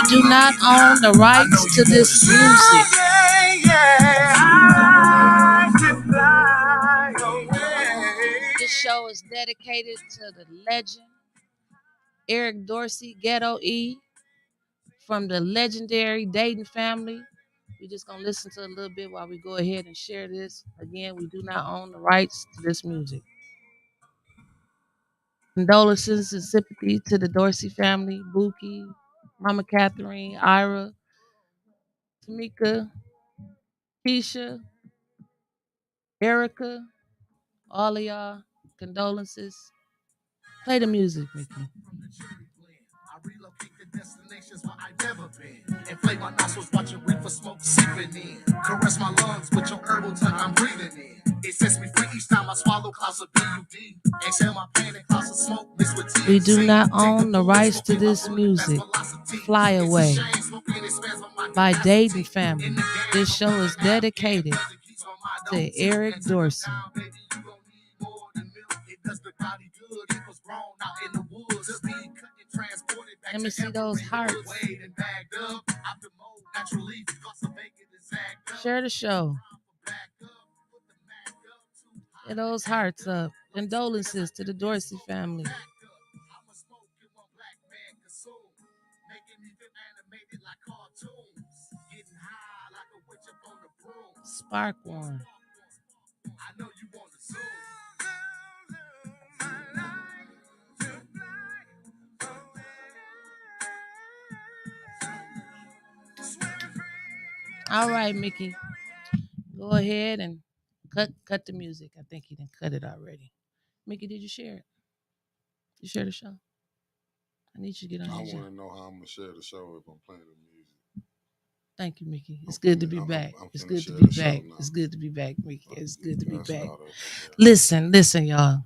do not own the rights to this music. This show is dedicated to the legend Eric Dorsey, Ghetto E, from the legendary Dayton family. We're just going to listen to a little bit while we go ahead and share this. Again, we do not own the rights to this music. Condolences and sympathy to the Dorsey family, Buki, Mama Catherine, Ira, Tamika, Keisha, Erica, all of y'all. Condolences. Play the music, Mickey. I relocate the destinations where I've never been. Inflate my nostrils, watching reefer smoke seeping in. Caress my lungs with your herbal tongue, I'm breathing in. It sets me free each time I swallow clouds of BUD. Exhale my pain and clouds of smoke mixed with THC. We do not own the rights to this music. Fly Away by Dayton Family. This show is dedicated to Eric Dorsey. Let me see those hearts. Share the show. Get those hearts up. Condolences to the Dorsey family. Spark one. All right, Mickey. Go ahead and cut the music. I think you didn't cut it already. Mickey, did you share it? You share the show? I need you to get on I here. I want to know how I'm gonna share the show if I'm playing the music. Thank you, Mickey. It's good to be back. It's good to be back. It's good to be back, Mickey. It's good to be back. Listen, y'all.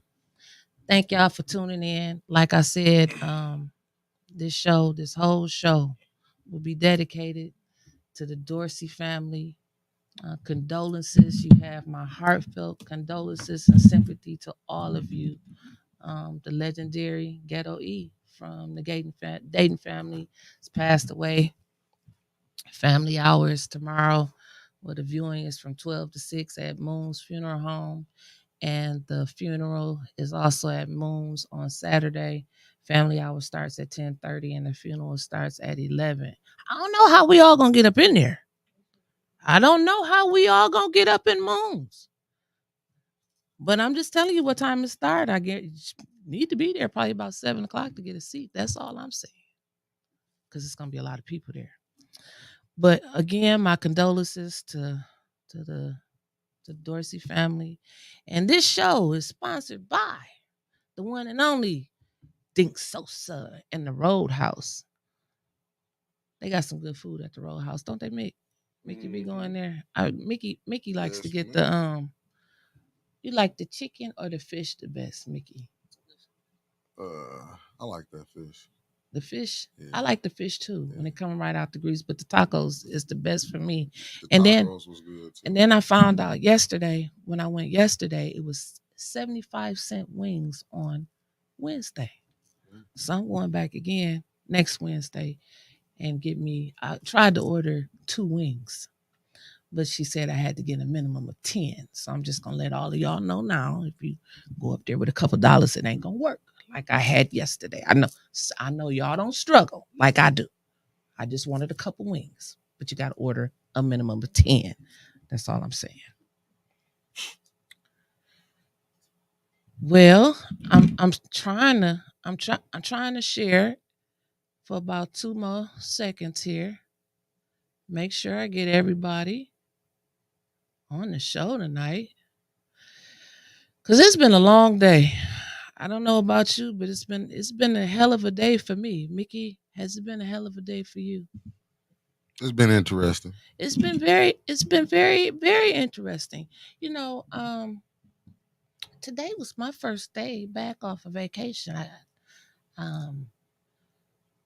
Thank y'all for tuning in. Like I said, this whole show will be dedicated to the Dorsey family. Condolences. You have my heartfelt condolences and sympathy to all of you. The legendary Ghetto E from the Dayton family has passed away. Family hours tomorrow, where the viewing is from 12 to 6 at Moon's Funeral Home. And the funeral is also at Moon's on Saturday. Family hour starts at 10:30 and the funeral starts at 11. I don't know how we all gonna get up in there. I don't know how we all gonna get up in Moon's. But I'm just telling you what time it starts. I need to be there probably about 7 o'clock to get a seat. That's all I'm saying. Because it's gonna be a lot of people there. But again, my condolences to the Dorsey family. And this show is sponsored by the one and only Dink Sosa and the Roadhouse. They got some good food at the Roadhouse, don't they, Mick? Mickey be going there. Mickey likes to get the You like the chicken or the fish the best, Mickey? I like that fish. The fish? Yeah. I like the fish too when it comes right out the grease, but the tacos is the best for me. The tacos was good too. And then I found out yesterday, when I went yesterday, it was 75-cent wings on Wednesday. So I'm going back again next Wednesday and I tried to order 2 wings, but she said I had to get a minimum of 10. So I'm just going to let all of y'all know now, if you go up there with a couple dollars, it ain't going to work like I had yesterday. I know y'all don't struggle like I do. I just wanted a couple wings, but you got to order a minimum of 10. That's all I'm saying. Well, I'm trying to share for about 2 more seconds here. Make sure I get everybody on the show tonight. Cause it's been a long day. I don't know about you, but it's been a hell of a day for me. Mickey, has it been a hell of a day for you? It's been interesting. It's been very, very interesting. You know, today was my first day back off of vacation.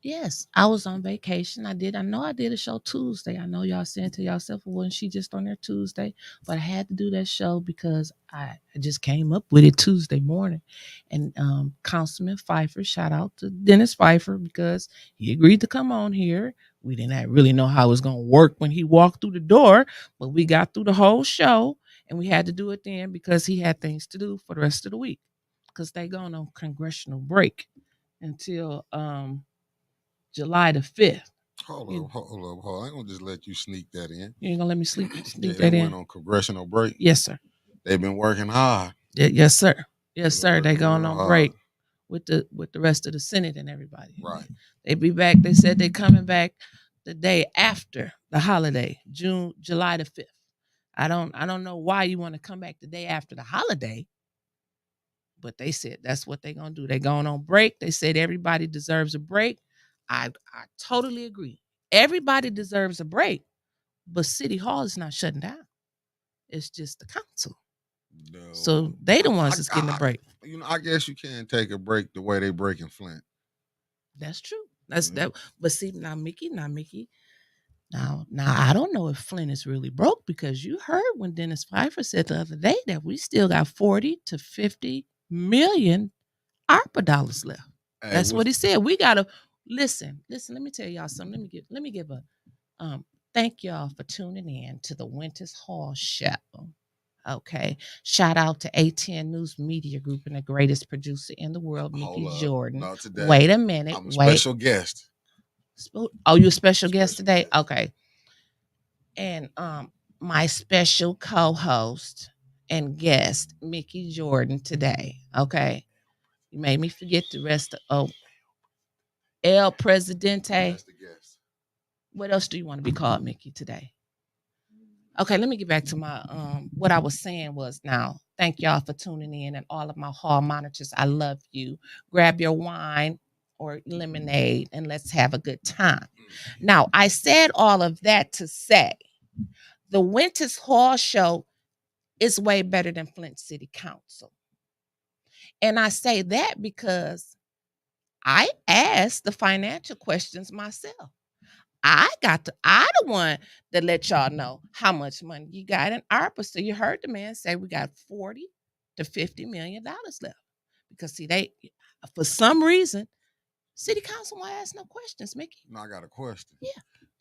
Yes, I was on vacation. I know I did a show Tuesday. I know y'all saying to yourself, well, wasn't she just on there Tuesday? But I had to do that show because I just came up with it Tuesday morning. And Councilman Pfeiffer, shout out to Dennis Pfeiffer because he agreed to come on here. We didn't really know how it was going to work when he walked through the door, but we got through the whole show and we had to do it then because he had things to do for the rest of the week because they going on congressional break until July the 5th. Hold up, hold up, hold up. I ain't gonna just let you sneak that in. You ain't gonna let me sneak Yeah, that they in? went on congressional break. Yes, sir. They've been working hard. Yes, sir. Yes, sir. They going on hard. break with the rest of the Senate and everybody. Right. They be back. They said they coming back the day after the holiday, July the 5th. I don't know why you want to come back the day after the holiday, but they said that's what they're gonna do. They going on break. They said everybody deserves a break. I totally agree. Everybody deserves a break, but City Hall is not shutting down. It's just the council. No. So they the ones that's getting a break. You know, I guess you can take a break the way they breaking Flint. That's true. That's that. But see, now Mickey. Now I don't know if Flint is really broke because you heard when Dennis Pfeiffer said the other day that we still got 40 to 50 million ARPA dollars left. Hey, that's what he said. We gotta listen. Let me tell y'all something. Let me give a thank y'all for tuning in to the Wyntis Hall show. Okay. Shout out to ATN News Media Group and the greatest producer in the world, Mickey Jordan. No, today. Wait a minute. I'm a special guest. Oh, you a special guest today? Guest. Okay. And my special co-host and guest, Mickey Jordan, today. Okay. You made me forget the rest of El Presidente. That's the guest. What else do you want to be called, Mickey, today? Okay, let me get back to my what I was saying was now. Thank y'all for tuning in and all of my hall monitors. I love you. Grab your wine or lemonade and let's have a good time. Now, I said all of that to say the Wyntis Hall show is way better than Flint City Council. And I say that because I asked the financial questions myself. I the one that let y'all know how much money you got in ARPA. So you heard the man say we got 40 to 50 million dollars left. Because see, they for some reason, city council won't ask no questions, Mickey. No, I got a question. Yeah.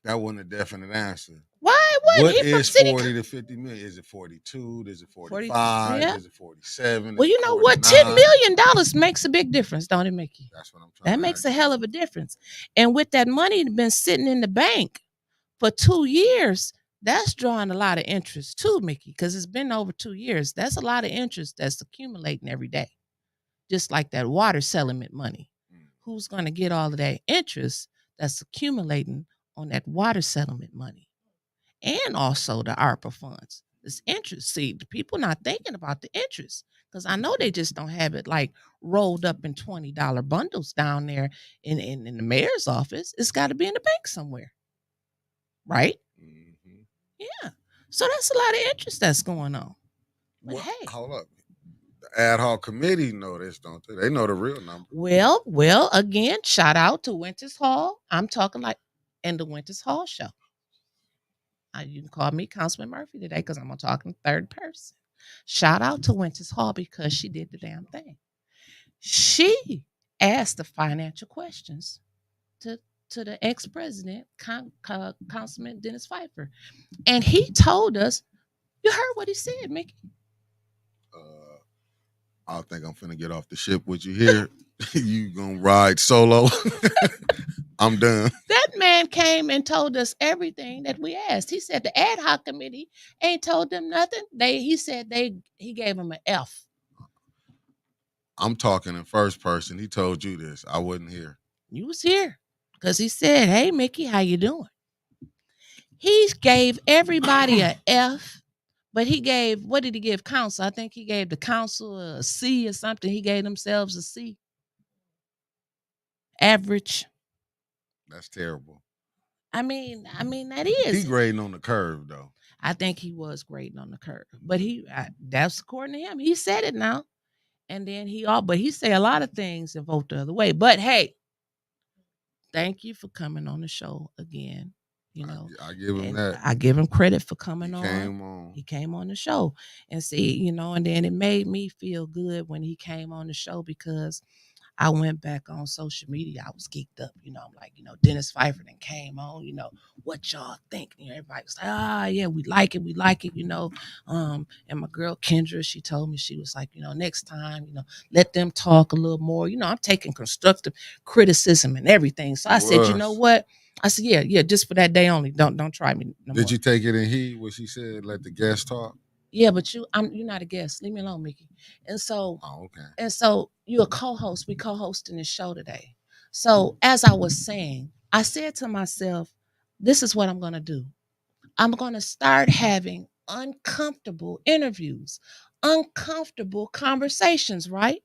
That wasn't a definite answer. Why? What is 40 to 50 million? Is it 42? Is it 45? Yeah. Is it 47? Well, you know what? $10 million makes a big difference, don't it, Mickey? That's what I'm trying to That makes a hell of a difference. And with that money been sitting in the bank for 2 years, that's drawing a lot of interest too, Mickey, because it's been over 2 years. That's a lot of interest that's accumulating every day. Just like that water settlement money. Who's going to get all of that interest that's accumulating on that water settlement money? And also the ARPA funds. This interest. See, the people not thinking about the interest because I know they just don't have it like rolled up in $20 bundles down there in the mayor's office. It's got to be in the bank somewhere. Right? Mm-hmm. Yeah. So that's a lot of interest that's going on. But well, hey. Hold up. The ad hoc committee know this, don't they? They know the real number. Well, again, shout out to Wyntis Hall. I'm talking like in the Wyntis Hall show. You can call me Councilman Murphy today because I'm going to talk in third person. Shout out to Wyntis Hall because she did the damn thing. She asked the financial questions to the ex-president, Councilman Dennis Pfeiffer. And he told us, you heard what he said, Mickey. I think I'm finna get off the ship with you here. You gonna ride solo. I'm done. That man came and told us everything that we asked. He said the ad hoc committee ain't told them nothing. He gave them an F. I'm talking in first person. He told you this. I wasn't here. You was here because he said, "Hey, Mickey, how you doing?" He gave everybody an F, but what did he give council? I think he gave the council a C or something. He gave themselves a C. Average. That's terrible. I mean that is. He grading on the curve though. I think he was grading on the curve, but that's according to him. He said it now, and then he said a lot of things and vote the other way. But hey, thank you for coming on the show again. You know, I give him and that. I give him credit for coming He on. came on. He came on the show and see, you know, and then it made me feel good when he came on the show because I went back on social media. I was geeked up, you know. I'm like, you know, Dennis Pfeiffer then came on, you know, what y'all think? You know, everybody was like, yeah, we like it, you know. And my girl Kendra, she told me, she was like, you know, next time, you know, let them talk a little more. You know, I'm taking constructive criticism and everything. So I said, you know what? I said, yeah, just for that day only. Don't try me no more. Did you take it in heat when she said let the guest talk? Yeah, but you're not a guest. Leave me alone, Mickey. And so, okay. And so you're a co-host. We co-hosting this show today. So as I was saying, I said to myself, this is what I'm gonna do. I'm gonna start having uncomfortable interviews, uncomfortable conversations, right?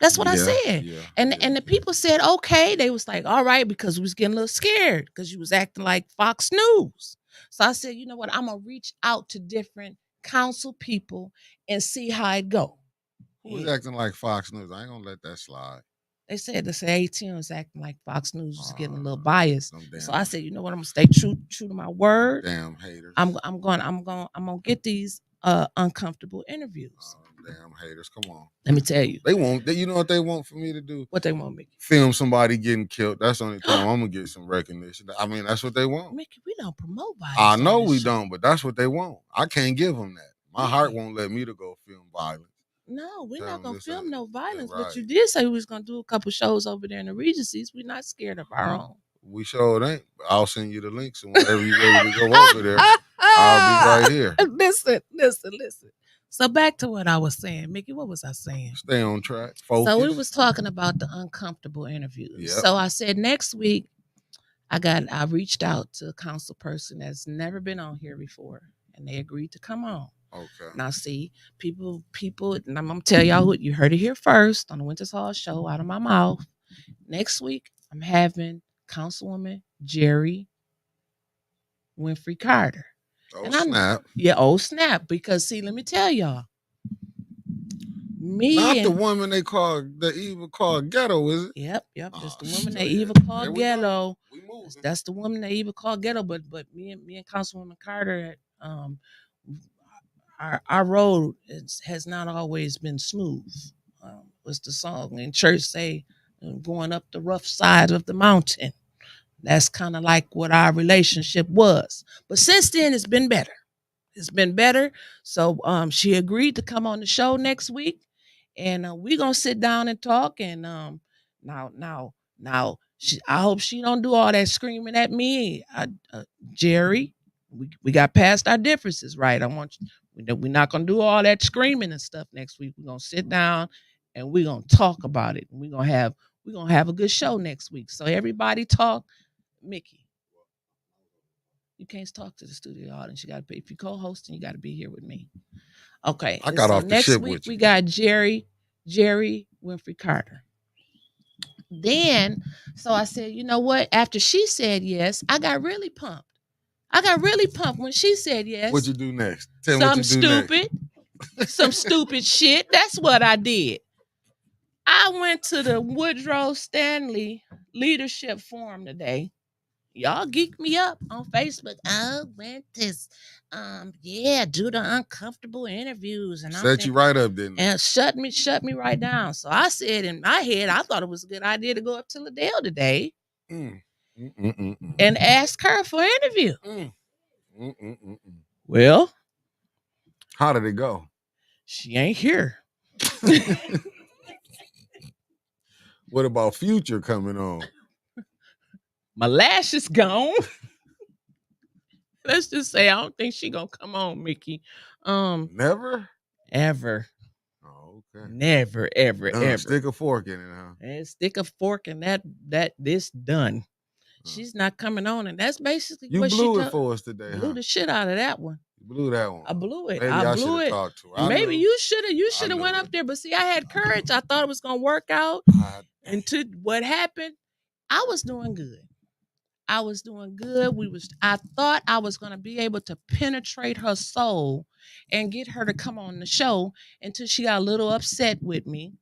That's what I said. And the people said, okay. They was like, all right, because we was getting a little scared because you was acting like Fox News. So I said, you know what? I'm gonna reach out to different council people and see how it go. Who was acting like Fox News? I ain't gonna let that slide. They said ATN was acting like Fox News was getting a little biased. So I said, you know what? I'm gonna stay true to my word. Damn haters. I'm gonna get these uncomfortable interviews. Damn haters. Come on. Let me tell you. They want, you know what they want for me to do? What they want, Mickey? Film somebody getting killed. That's the only time I'm gonna get some recognition. I mean, that's what they want. Mickey, we don't promote violence. I know we don't, but that's what they want. I can't give them that. My heart won't let me to go film violence. No, we're not gonna film no violence. But you did say we was gonna do a couple shows over there in the Regencies. We're not scared of our own. We sure ain't. I'll send you the links, and whenever you're ready to go over there, I'll be right here. Listen. So back to what I was saying, Mickey. What was I saying? Stay on track. Focus. So we was talking about the uncomfortable interviews. Yep. So I said next week, I reached out to a council person that's never been on here before, and they agreed to come on. Okay. Now see, people, and I'm gonna tell y'all what you heard it here first on the Wyntis Hall show out of my mouth. Next week, I'm having Councilwoman Jerry Winfrey Carter. Oh, snap. Yeah, snap. Because see, let me tell y'all. Not the woman they call the evil called Ghetto, is it? Yep. That's the woman they evil called Ghetto. That's the woman they evil called Ghetto. But me and Councilwoman Carter, our road has not always been smooth. What's the song in church say? Going up the rough side of the mountain. That's kind of like what our relationship was. But since then, it's been better. So she agreed to come on the show next week, and we're gonna sit down and talk. And now, I hope she don't do all that screaming at me, Jerry. We got past our differences, right? We're not gonna do all that screaming and stuff next week. We're gonna sit down and we're gonna talk about it. And we're gonna have a good show next week. So everybody talk. Mickey, you can't talk to the studio audience. You got to be, if you're co-hosting, you got to be here with me. Okay. I got off the ship with you. We got Jerry Winfrey Carter. Then, so I said, you know what? After she said yes, I got really pumped. When she said yes. What'd you do next? Tell me what you do stupid. Some stupid shit. That's what I did. I went to the Woodrow Stanley Leadership Forum today. Y'all geek me up on Facebook. Oh, Wyntis. Do the uncomfortable interviews and set you right up, didn't it? And shut me right down. So I said in my head, I thought it was a good idea to go up to Liddell today and ask her for an interview. Well, how did it go? She ain't here. What about Future coming on? My lash is gone. Let's just say I don't think she gonna come on, Mickey. Never? Ever. Oh, okay. Never, ever. Stick a fork in it, huh? And stick a fork in this done. She's not coming on, and that's basically you what blew it for us today. Blew the shit out of that one. You blew that one. I blew it. Maybe I blew it. Talked to her. Maybe you should have went up there, but see, I had courage. I thought it was gonna work out. And to what happened, I was doing good. I thought I was gonna be able to penetrate her soul and get her to come on the show until she got a little upset with me.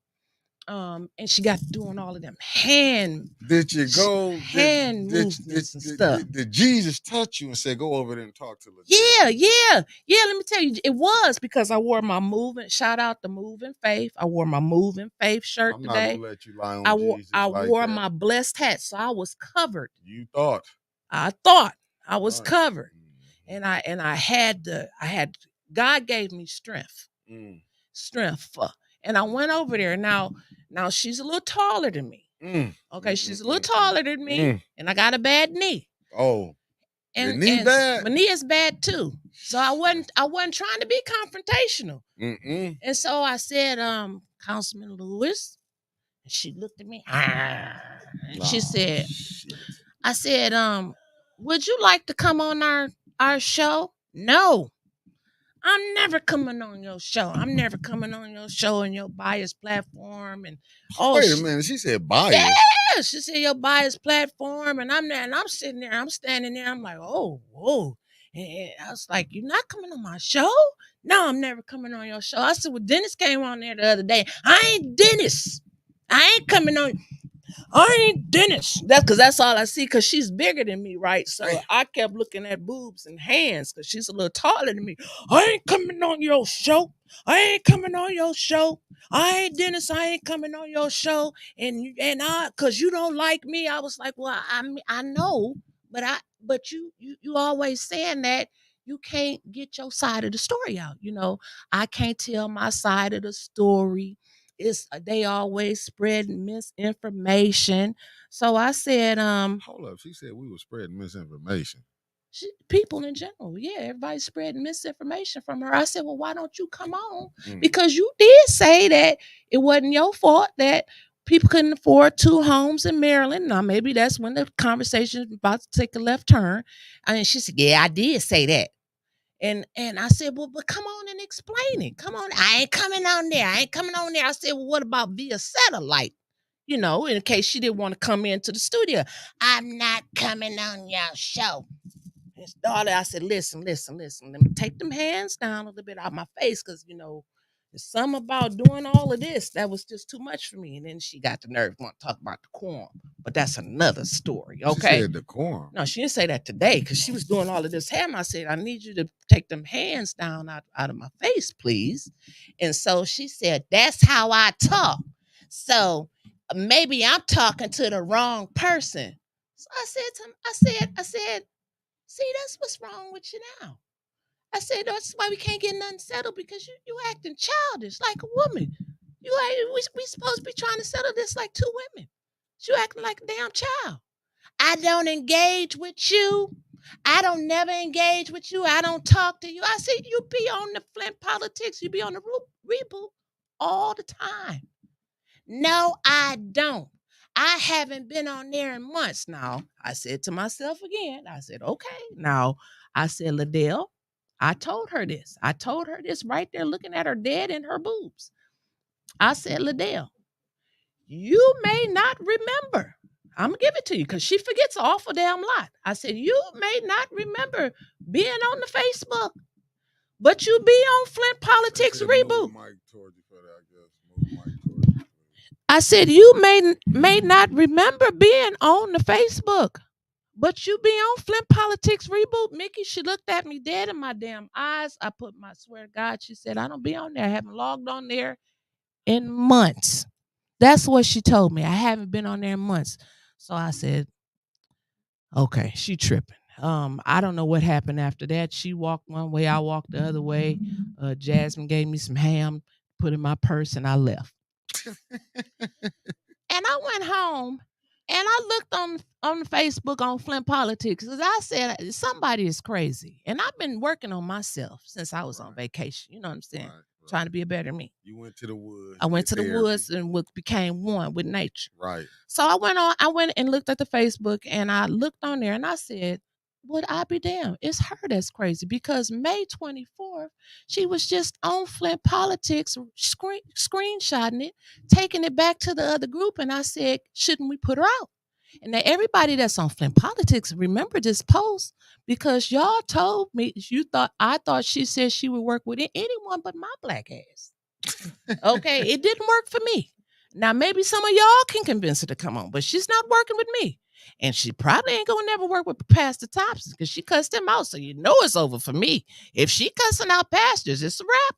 And she got doing all of them hand Did you go? movements and stuff. Did Jesus touch you and say, "Go over there and talk to Liddell"? Yeah. Let me tell you, it was because I wore my moving. Shout out to Moving Faith. I wore my Moving Faith shirt I'm today. not gonna let you lie on Jesus I like wore that. my blessed hat, so I was covered. You thought. I thought I was Right. covered, and I had God gave me strength, strength, and I went over there. Now she's a little taller than me. Okay, she's a little taller than me, and I got a bad knee. Oh, and, your knee and bad? my knee is bad too. So I wasn't trying to be confrontational. And so I said, Councilman Lewis, and she looked at me, and she said, I said, would you like to come on our show? No. I'm never coming on your show. I'm never coming on your show and your bias platform. And wait a minute, she said bias. Yeah, she said your bias platform, and I'm there, and I'm sitting there, I'm standing there, I'm like, oh, whoa. And I was like, you're not coming on my show? No, I'm never coming on your show. I said, well, Dennis came on there the other day. I ain't Dennis. I ain't coming on. I ain't Dennis. That's because that's all I see, because she's bigger than me, right? So I kept looking at boobs and hands because she's a little taller than me. I ain't coming on your show. I ain't coming on your show. I ain't Dennis. I ain't coming on your show. And I, because you don't like me, I was like, well, I know, but you always saying that you can't get your side of the story out. I can't tell my side of the story. They always spread misinformation. So I said, hold up, she said we were spreading misinformation. People in general, yeah, everybody's spreading misinformation from her. I said, well, why don't you come on? Because you did say that it wasn't your fault that people couldn't afford 2 homes in Maryland. Now maybe that's when the conversation is about to take a left turn. And she said, yeah, I did say that. And I said, well, but come on and explain it. Come on. I ain't coming on there. I ain't coming on there. I said, well, what about via satellite? In case she didn't want to come into the studio. I'm not coming on your show. His daughter, I said, listen. Let me take them hands down a little bit out of my face, because, there's something about doing all of this that was just too much for me. And then she got the nerve to want to talk about the quorum. But that's another story, okay? She said the quorum. No, she didn't say that today, because she was doing all of this ham. I said, I need you to take them hands down out of my face, please. And so she said, that's how I talk. So maybe I'm talking to the wrong person. So I said to him, I said, see, that's what's wrong with you now. I said, that's why we can't get nothing settled, because you acting childish like a woman. We supposed to be trying to settle this like 2 women. You acting like a damn child. I don't engage with you. I don't never engage with you. I don't talk to you. I said, you be on the Flint politics. You be on the reboot all the time. No, I don't. I haven't been on there in months now. I said to myself again, I said, okay. Now, I said, Liddell, I told her this. I told her this right there, looking at her dead in her boobs. I said, Liddell, you may not remember. I'm going to give it to you, because she forgets an awful damn lot. I said, you may not remember being on the Facebook, but you be on Flint Politics Reboot. I said, you may not remember being on the Facebook, but you be on Flint Politics Reboot. Mickey, she looked at me dead in my damn eyes. I swear to God, she said, I don't be on there. I haven't logged on there in months. That's what she told me. I haven't been on there in months. So I said, okay, she tripping. I don't know what happened after that. She walked one way, I walked the other way. Jasmine gave me some ham, put in my purse, and I left. And I went home and I looked on Facebook on Flint Politics, because I said somebody is crazy. And I've been working on myself since I was on vacation. You know what I'm saying? Trying to be a better me. You went to the woods. I went to the woods and became one with nature. Right. So I went and looked at the Facebook, and I looked on there and I said, would I be damned? It's her that's crazy, because May 24th, she was just on Flint Politics, screenshotting it, taking it back to the other group. And I said, shouldn't we put her out? And now everybody that's on Flint Politics, remember this post, because y'all told me I thought she said she would work with anyone but my black ass. Okay, it didn't work for me. Now, maybe some of y'all can convince her to come on, but she's not working with me. And she probably ain't gonna never work with Pastor Thompson because she cussed him out. So you know it's over for me. If she cussing out pastors, it's a wrap.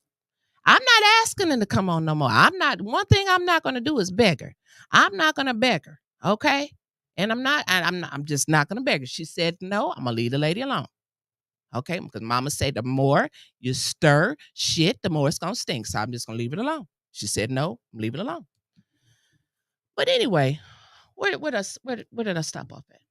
I'm not asking her to come on no more. One thing I'm not gonna do is beg her. I'm not gonna beg her. Okay. And I'm just not gonna beg her. She said no, I'm gonna leave the lady alone. Okay, because mama said the more you stir shit, the more it's gonna stink. So I'm just gonna leave it alone. She said no, leave it alone. But anyway, where did I stop off at?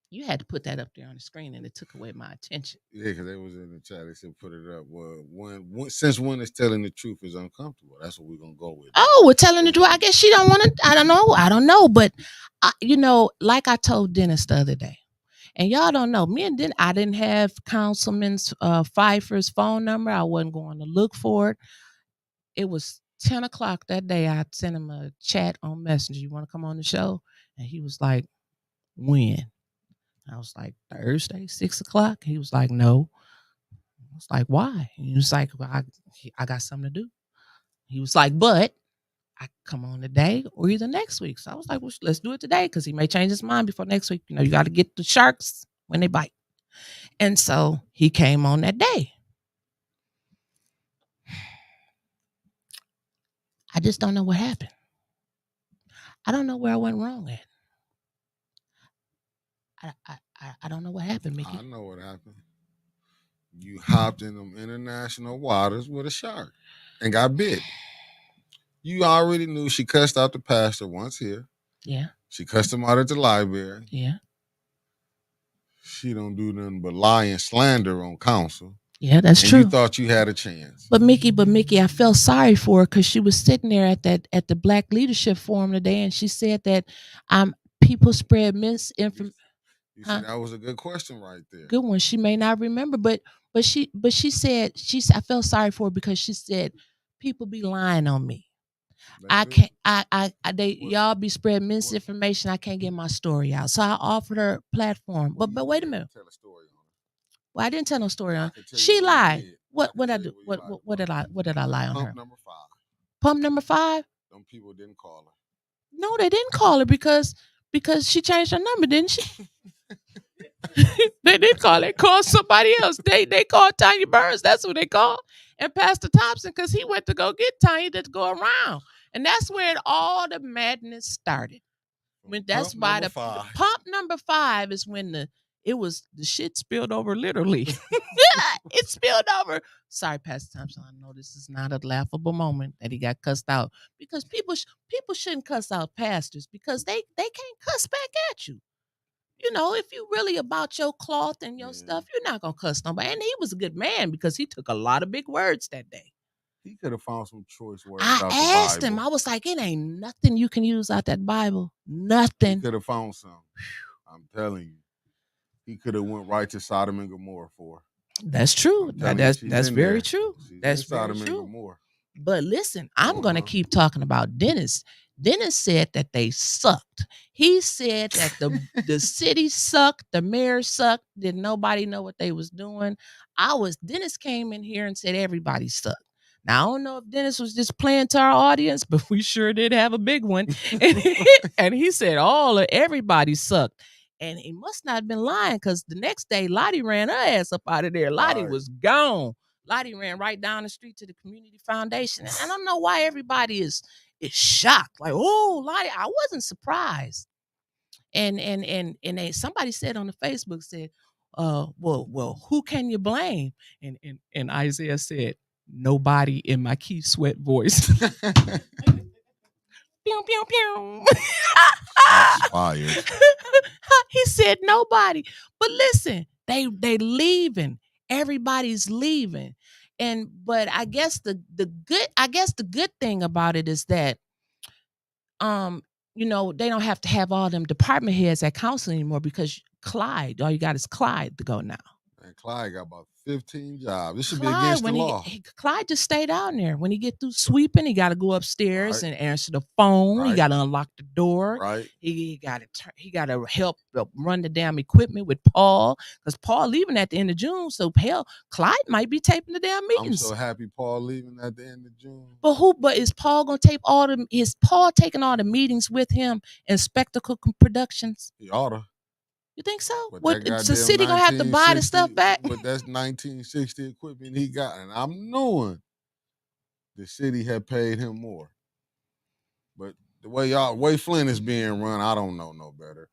You had to put that up there on the screen, and it took away my attention. Yeah, because they was in the chat. They said put it up. Well, since when is telling the truth is uncomfortable? That's what we're gonna go with. Oh, we're telling the truth. I guess she don't want to. I don't know. But like I told Dennis the other day, and y'all don't know. Me and I didn't have Councilman Pfeiffer's phone number. I wasn't going to look for it. It was 10 o'clock that day. I sent him a chat on Messenger. You want to come on the show? And he was like, when? I was like, Thursday, 6 o'clock. He was like, no. I was like, why? And he was like, well, I got something to do. He was like, but I come on today or either next week. So I was like, well, let's do it today because he may change his mind before next week. You got to get the sharks when they bite. And so he came on that day. I just don't know what happened. I don't know where I went wrong at. I don't know what happened, Mickey. I know what happened. You hopped in them international waters with a shark and got bit. You already knew she cussed out the pastor once here. Yeah. She cussed him out at the library. Yeah. She don't do nothing but lie and slander on council. Yeah, that's and true. You thought you had a chance. But Mickey, I felt sorry for her because she was sitting there at the Black Leadership Forum today, and she said that people spread misinformation. You see, that was a good question right there. Good one. She may not remember, but she said I felt sorry for her because she said people be lying on me. Y'all be spreading misinformation. I can't get my story out. So I offered her a platform. But wait a minute. Tell a story on her. Well, I didn't tell no story on her. She lied. What I do? What did I lie on her? Pump number 5. Pump number 5? Them people didn't call her. No, they didn't call her because she changed her number, didn't she? They didn't call. They called somebody else. They called Tanya Burns. That's who they called. And Pastor Thompson, because he went to go get Tanya to go around. And that's where all the madness started. That's why the pump number 5 is when the shit spilled over, literally. It spilled over. Sorry, Pastor Thompson. I know this is not a laughable moment that he got cussed out, because people shouldn't cuss out pastors because they can't cuss back at you. If you really about your cloth and your stuff, you're not gonna cuss nobody. And he was a good man because he took a lot of big words that day. He could have found some choice words. I asked him. I was like, it ain't nothing you can use out that Bible. Nothing. He could have found some. I'm telling you. He could have went right to Sodom and Gomorrah for. That's true. That's very true. That's very Sodom true. And Gomorrah. But listen, I'm gonna keep talking about Dennis. Dennis said that they sucked. He said that the city sucked, the mayor sucked. Did nobody know what they was doing? Dennis came in here and said everybody sucked. Now, I don't know if Dennis was just playing to our audience, but we sure did have a big one. And he said everybody sucked. And he must not have been lying, because the next day, Lottie ran her ass up out of there. Lottie was gone. Lottie ran right down the street to the community foundation. And I don't know why everybody is shocked. Like, oh, Lottie, I wasn't surprised. And somebody said on the Facebook, said, well, who can you blame? And Isaiah said, nobody, in my Keith Sweat voice. Pew, pew, pew. Fired. He said nobody. But listen, they leaving. Everybody's leaving. But I guess the good thing about it is that they don't have to have all them department heads at council anymore, because Clyde, all you got is Clyde to go now. And Clyde got about 15 jobs. This should be against the law. Clyde just stayed down there. When he get through sweeping, he got to go upstairs and answer the phone. He got to unlock the door. Right. He got to help run the damn equipment with Paul, because Paul leaving at the end of June. So hell, Clyde might be taping the damn meetings. I'm so happy Paul leaving at the end of June. But is Paul gonna tape all the? Is Paul taking all the meetings with him in Spectacle Productions? He oughta. You think so? What? The city gonna have to buy the stuff back? But that's 1960 equipment he got, and I'm knowing the city had paid him more. But the way Flint is being run, I don't know no better.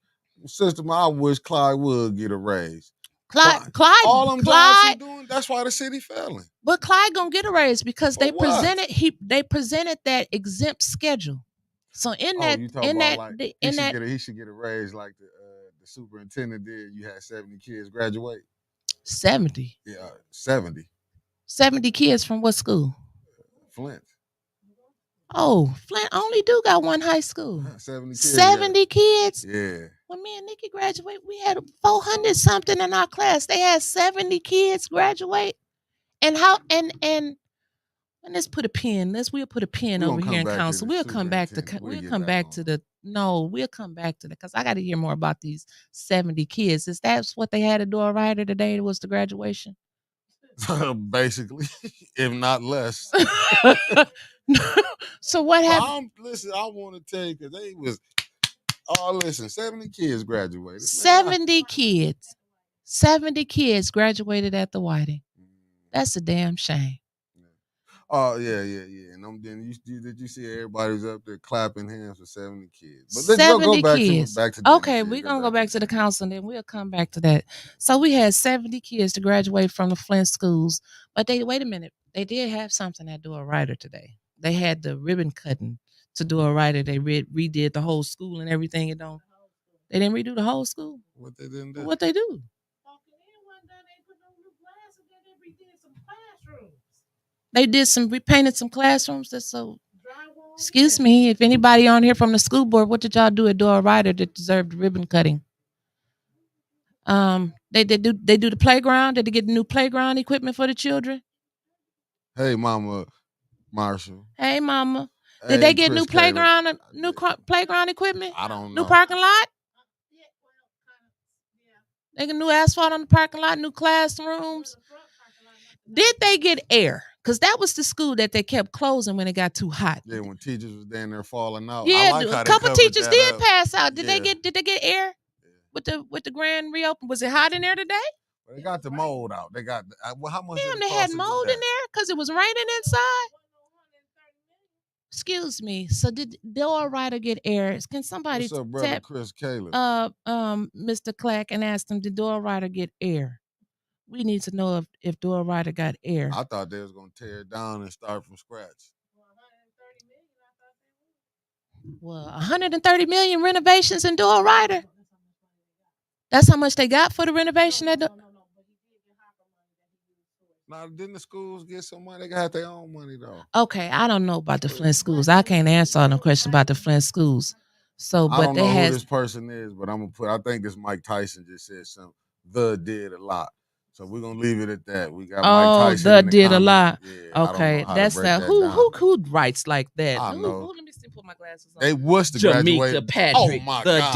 System, I wish Clyde would get a raise. Clyde, all them jobs he doing, that's why the city failing. But Clyde gonna get a raise because they presented that exempt schedule. So he should get a raise like the superintendent did. You had 70 kids graduate. 70. Yeah, 70. 70 kids from what school? Flint. Oh, Flint only do got one high school. 70 kids. 70 kids? Yeah. When me and Nikki graduated, we had 400 something in our class. They had 70 kids graduate. And let's put a pin. We'll put a pin over here in council. We'll come back to that because I got to hear more about these 70 kids. Is that what they had to do a rider today? Was the graduation? Basically, if not less. So what happened? Listen, I want to tell you because they was. Oh, listen, 70 kids graduated. 70 kids. 70 kids graduated at the Whiting. That's a damn shame. Oh, yeah. And then did you see everybody's up there clapping hands for 70 kids? But let's go back to okay, we're going to go back to the council and then we'll come back to that. So we had 70 kids to graduate from the Flint schools. But wait a minute. They did have something at Do a Rider today. They had the ribbon cutting to Do a Rider. They redid the whole school and everything. They didn't redo the whole school. What they didn't do? What they do? They repainted some classrooms. Excuse me, if anybody on here from the school board, what did y'all do at Do a Rider that deserved ribbon cutting? They do the playground. Did they get new playground equipment for the children? Hey, Mama Marshall. Hey, Mama. Did they get new playground equipment? I don't know. New parking lot? They got new asphalt on the parking lot, new classrooms. Did they get air? Because that was the school that they kept closing when it got too hot. Yeah, when teachers was down there falling out. Yeah, a couple teachers did pass out. Did they get air with the grand reopen? Was it hot in there today? Well, they got the mold out. They got how much? Damn, they had mold in there because it was raining inside. Excuse me. So did Do a Rider get air? Can somebody What's up, brother Chris Caleb? Mr. Clack, and ask them, did Do a Rider get air? We need to know if Do a Rider got air. I thought they was gonna tear it down and start from scratch. Well, 130 million renovations in Do a Rider. That's how much they got for the renovation at the. Now, didn't the schools get some money? They got their own money though. Okay, I don't know about the Flint schools. I can't answer all the questions about the Flint schools. So, but I don't know who this person is, but I think this Mike Tyson just said something. Did a lot. So we're gonna leave it at that. We got Mike Tyson. Did a lot. Yeah, okay, that's that. Who writes like that? I know. Let me see. Put my glasses on. They was the Jamaica Patrick. Oh my God.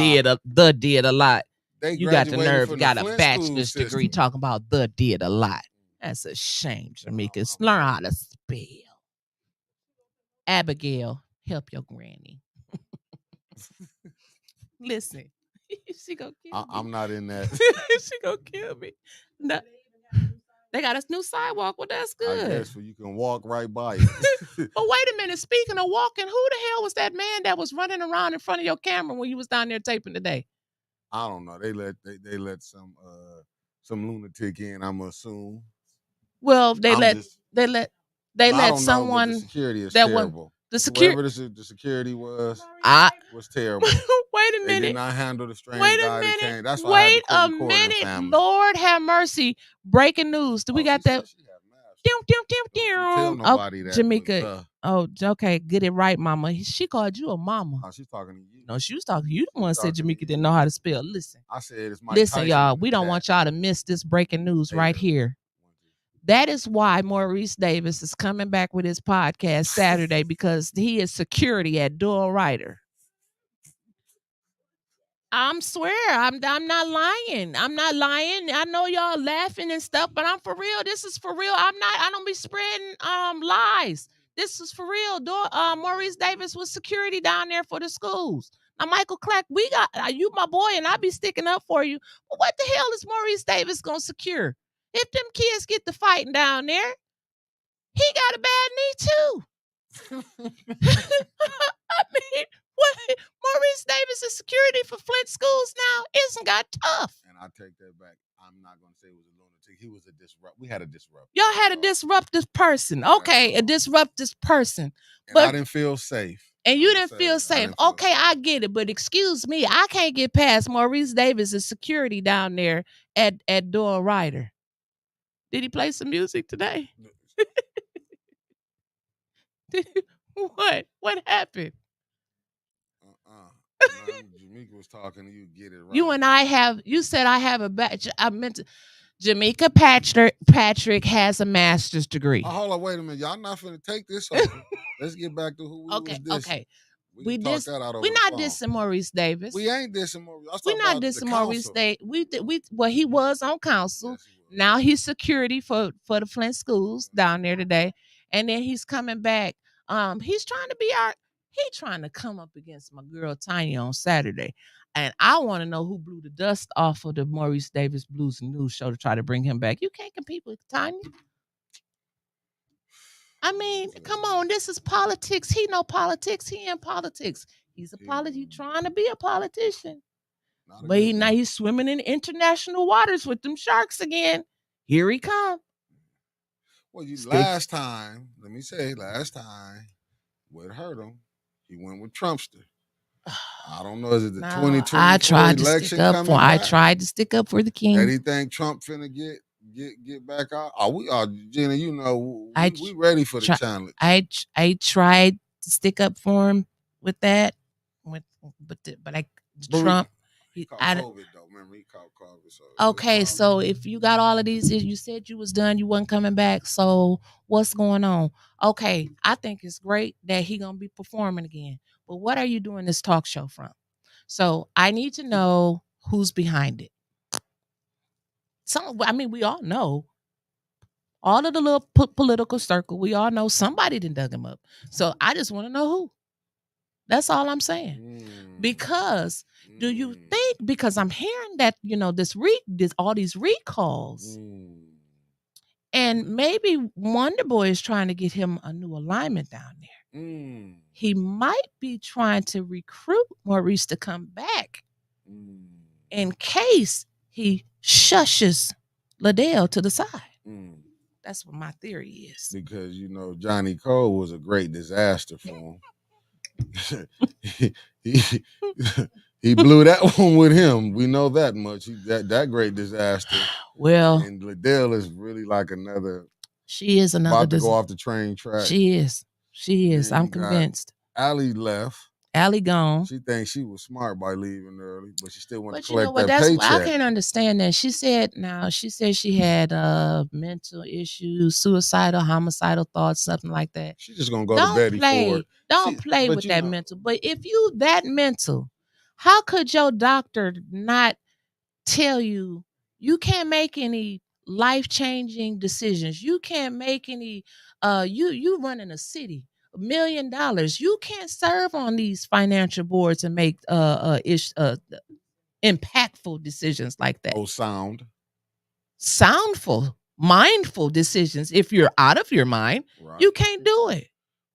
Did a lot. You got the nerve. Got a bachelor's degree talking about did a lot. That's a shame, Jamaica. Learn how to spell. Abigail, help your granny. Listen, she gonna kill me. I'm not in that. She gonna kill me. No. They got a new sidewalk. Well, that's good. I guess you can walk right by it. But wait a minute. Speaking of walking, who the hell was that man that was running around in front of your camera when you was down there taping today? I don't know. They let some lunatic in, I'm gonna assume. Well, they let someone. The security is terrible. The security. Whoever the security was terrible. Wait a minute. They did not handle the strange guy that came. That's why Wait a minute. Lord have mercy. Breaking news. Do we got that? Don't you tell nobody that. Jamaica. Oh, okay. Get it right, mama. She called you a mama. Oh, she's talking to you. No, she was talking. You the one said Jamaica didn't know how to spell. Listen. I said it's Mike Listen, Tyson y'all. We don't want y'all to miss this breaking news right here. That is why Maurice Davis is coming back with his podcast Saturday because he is security at Dual Rider. I'm swear, I'm not lying. I'm not lying. I know y'all laughing and stuff, but I'm for real. This is for real. I don't be spreading lies. This is for real. Maurice Davis was security down there for the schools. Now, Michael Clack, we got you, my boy, and I be sticking up for you. But what the hell is Maurice Davis gonna secure? If them kids get to fighting down there, he got a bad knee too. I mean, what? Maurice Davis' security for Flint schools now isn't got tough. And I take that back. I'm not going to say it was a lunatic. He was a disrupt. We had a disruptor. Y'all had a disruptive person. Okay, a disruptive person. But I didn't feel safe. And you didn't feel safe. Okay, I get it. But excuse me, I can't get past Maurice Davis' security down there at Doyle Ryder. Did he play some music today? What? What happened? Jamaica was talking to you. Get it right. You and I have. You said I have a batch. I meant to. Jamaica Patrick has a master's degree. Oh, hold on, wait a minute. Y'all not finna take this over. Let's get back to who we was dissing. Okay. We're not dissing Maurice Davis. We ain't dissing Maurice. We're not dissing Maurice Davis. Well, he was on council. Yes, now he's security for the Flint schools down there today. And then he's coming back. He's trying to come up against my girl Tanya on Saturday. And I want to know who blew the dust off of the Maurice Davis Blues and News show to try to bring him back. You can't compete with Tanya. I mean, come on, this is politics. He know politics. He in politics. He's trying to be a politician. But now he's swimming in international waters with them sharks again. Here he come. Well, last time, what hurt him, he went with Trumpster. I don't know. Is it the 2020 election coming back? I tried to stick up for the king. And he think Trump finna get back out? Oh, we are, Jenna. You know, we ready for the challenge. I tried to stick up for him with that, Trump. He caught COVID though. Remember, he caught COVID. So okay, so if you got all of these, you said you was done, you wasn't coming back. So what's going on? Okay, I think it's great that he gonna be performing again. But what are you doing this talk show from? So I need to know who's behind it. We all know. All of the little political circle, we all know somebody done dug him up. So I just want to know who. That's all I'm saying. Because do you think, because I'm hearing that, all these recalls, and maybe Wonder Boy is trying to get him a new alignment down there. He might be trying to recruit Maurice to come back in case he shushes Liddell to the side. That's what my theory is. Because, Johnny Cole was a great disaster for him. he blew that one with him. We know that much. That great disaster. Well, and Liddell is really like another. She is another. About to go off the train track. She is. I'm convinced. Allie left. Allie gone. She thinks she was smart by leaving early, but she still wants to collect that paycheck. I can't understand that. She said she had mental issues, suicidal, homicidal thoughts, something like that. She's just gonna go to Betty Ford. Don't play with that mental. But if you that mental, how could your doctor not tell you can't make any life-changing decisions? You can't make any you running a city, $1 million. You can't serve on these financial boards and make impactful decisions like that. Oh, soundful, mindful decisions. If you're out of your mind, right, you can't do it.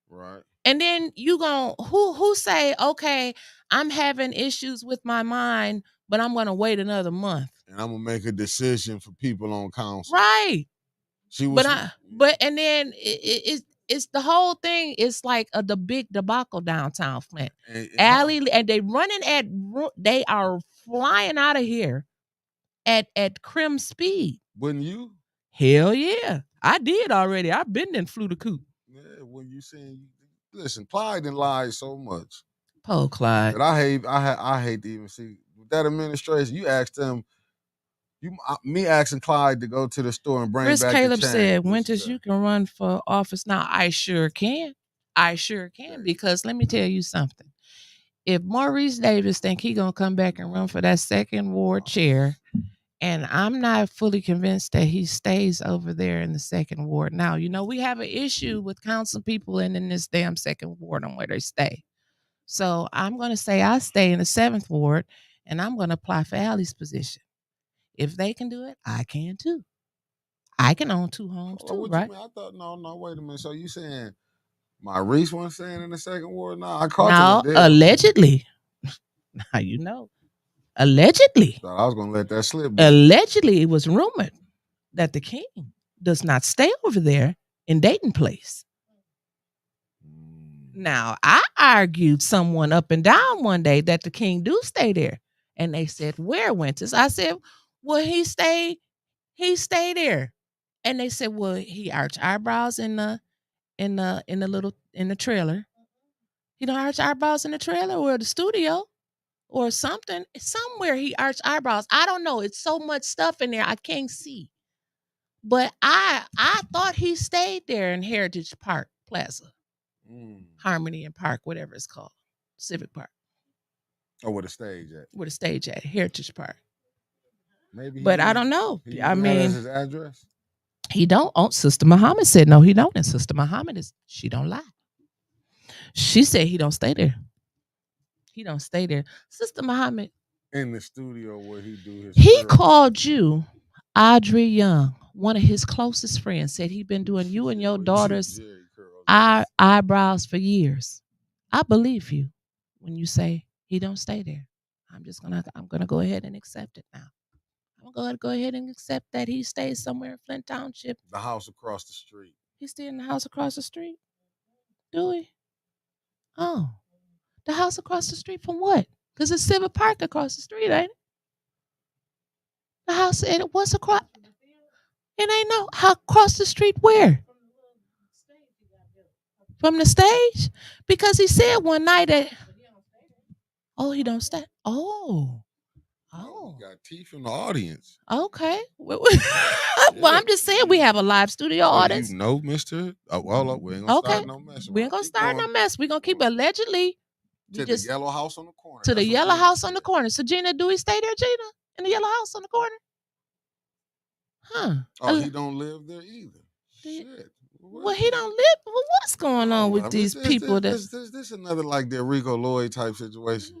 Right. And then you who say, okay, I'm having issues with my mind, but I'm gonna wait another month. And I'm gonna make a decision for people on council. Right. And then it's the whole thing. It's like the big debacle downtown Flint. Allie, and they are flying out of here at crim speed. Wouldn't you? Hell yeah. I did already. I've been and flew the coop. Yeah, when you saying, listen, Clyde didn't lie so much. Poor Clyde. But I hate to even see that administration. You asked them, me asking Clyde to go to the store and bring Chris back Caleb the chain. said, Wyntis, you can run for office now. I sure can. I sure can, because let me tell you something. If Maurice Davis think he gonna come back and run for that second ward chair, and I'm not fully convinced that he stays over there in the second ward. Now, you know, we have an issue with council people in this damn second ward on where they stay. So I'm gonna say I stay in the seventh ward, and I'm gonna apply for Allie's position. If they can do it, I can too. I can own two homes too, What right? you mean? I thought no, wait a minute. So you saying my Reese wasn't staying in the second ward? No, I caught Now, him there. allegedly, now you know, allegedly, Thought I was gonna let that slip. Allegedly, it was rumored that the king does not stay over there in Dayton Place. Now, I argued someone up and down one day that the king do stay there. And they said, where, Wyntis? I said, well, he stayed there. And they said, well, he arched eyebrows in the trailer. He don't arch eyebrows in the trailer or the studio or something. Somewhere he arched eyebrows. I don't know. It's so much stuff in there I can't see. But I thought he stayed there in Heritage Park Plaza. Harmony and Park, whatever it's called. Civic Park. Oh, where the stage at? Where the stage at? Heritage Park. Maybe. But I don't know. I mean, that as his address? He don't. Oh, Sister Muhammad said no, he don't. And Sister Muhammad she don't lie. She said he don't stay there. He don't stay there. Sister Muhammad. In the studio where he do his. He called you Audrey Young, one of his closest friends, said he been doing you and your daughter's eyebrows for years. I believe you when you say he don't stay there. I'm gonna go ahead and accept it now. I'm gonna go ahead and accept that he stays somewhere in Flint Township. The house across the street. He's still in the house across the street? Do we? Oh. The house across the street from what? Because it's Civic Park across the street, ain't it? The house, and what's across? It ain't no how across the street where? From the stage? Because he said one night that. Oh, he don't stay. Oh. Oh. He got teeth from the audience. Okay. Well, I'm just saying we have a live studio audience. You know, Mr. Oh, well, we ain't gonna start no mess. We ain't gonna start no mess. We're gonna keep allegedly. To the yellow house on the corner. To the yellow house on the corner. So Gina, do we stay there, Gina? In the yellow house on the corner? Huh. Oh, he don't live there either. Shit. Well, he don't live. Well, what's going on with these people? This another like the Rico Lloyd type situation.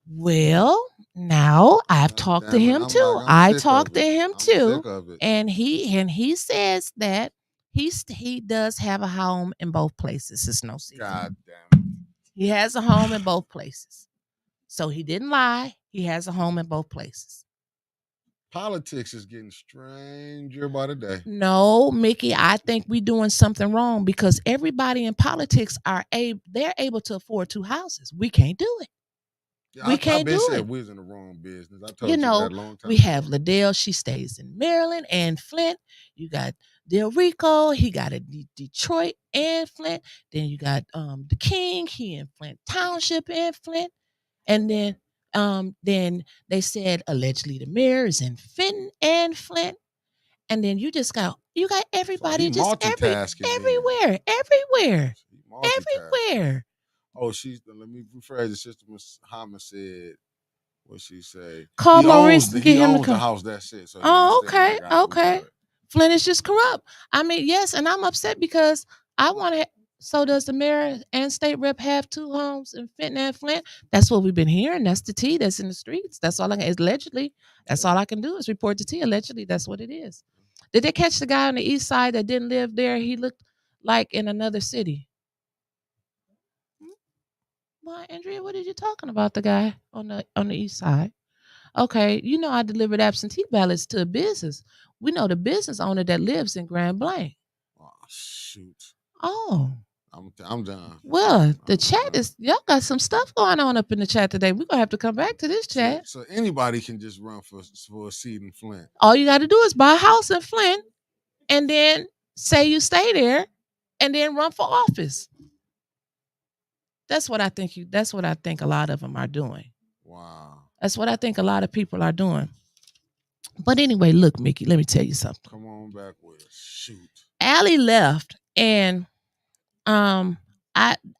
Well, now I've talked to him too. I talked to him too, and he says that he does have a home in both places. It's no secret. God damn it. He has a home in both places. So he didn't lie. He has a home in both places. Politics is getting stranger by the day. No, Mickey, I think we're doing something wrong because everybody in politics they're able to afford two houses. We can't do it. Yeah, we can't do it. We was in the wrong business. I told you that a long time we have Liddell. She stays in Maryland and Flint. You got Del Rico. He got a Detroit and Flint. Then you got the King. He in Flint Township and Flint. And then they said allegedly the mayor is in Fenton and Flint. And then you got everybody just everywhere. Oh, let me rephrase the Sister Muhammad said what she said. Call Maurice to get him to come. The house, that's it. So okay. Flint is just corrupt. I mean, yes, and I'm upset because I want to. So does the mayor and state rep have two homes in Fenton and Flint? That's what we've been hearing. That's the tea that's in the streets. That's all I can. Allegedly, that's all I can do is report the tea. Allegedly, that's what it is. Did they catch the guy on the east side that didn't live there? He looked like in another city. Why, Andrea, what are you talking about? The guy on the east side. Okay, you know I delivered absentee ballots to a business. We know the business owner that lives in Grand Blanc. Oh shoot. Oh. I'm done. Well, the chat is y'all got some stuff going on up in the chat today. We're gonna have to come back to this chat. So anybody can just run for a seat in Flint. All you got to do is buy a house in Flint, and then say you stay there, and then run for office. That's what I think. That's what I think a lot of them are doing. Wow. That's what I think a lot of people are doing. But anyway, look, Mickey, let me tell you something. Come on back with us. Shoot. Allie left, and I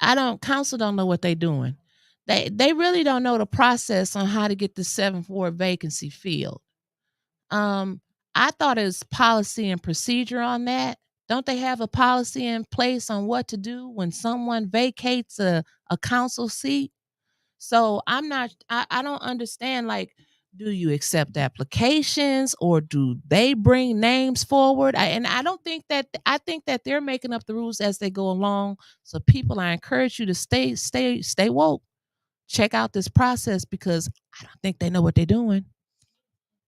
don't council don't know what they're doing. They really don't know the process on how to get the 7th Ward vacancy filled. Um, I thought it was policy and procedure on that. Don't they have a policy in place on what to do when someone vacates a council seat? So I don't understand, like, do you accept applications or do they bring names forward? I think that they're making up the rules as they go along. So people, I encourage you to stay woke. Check out this process because I don't think they know what they're doing.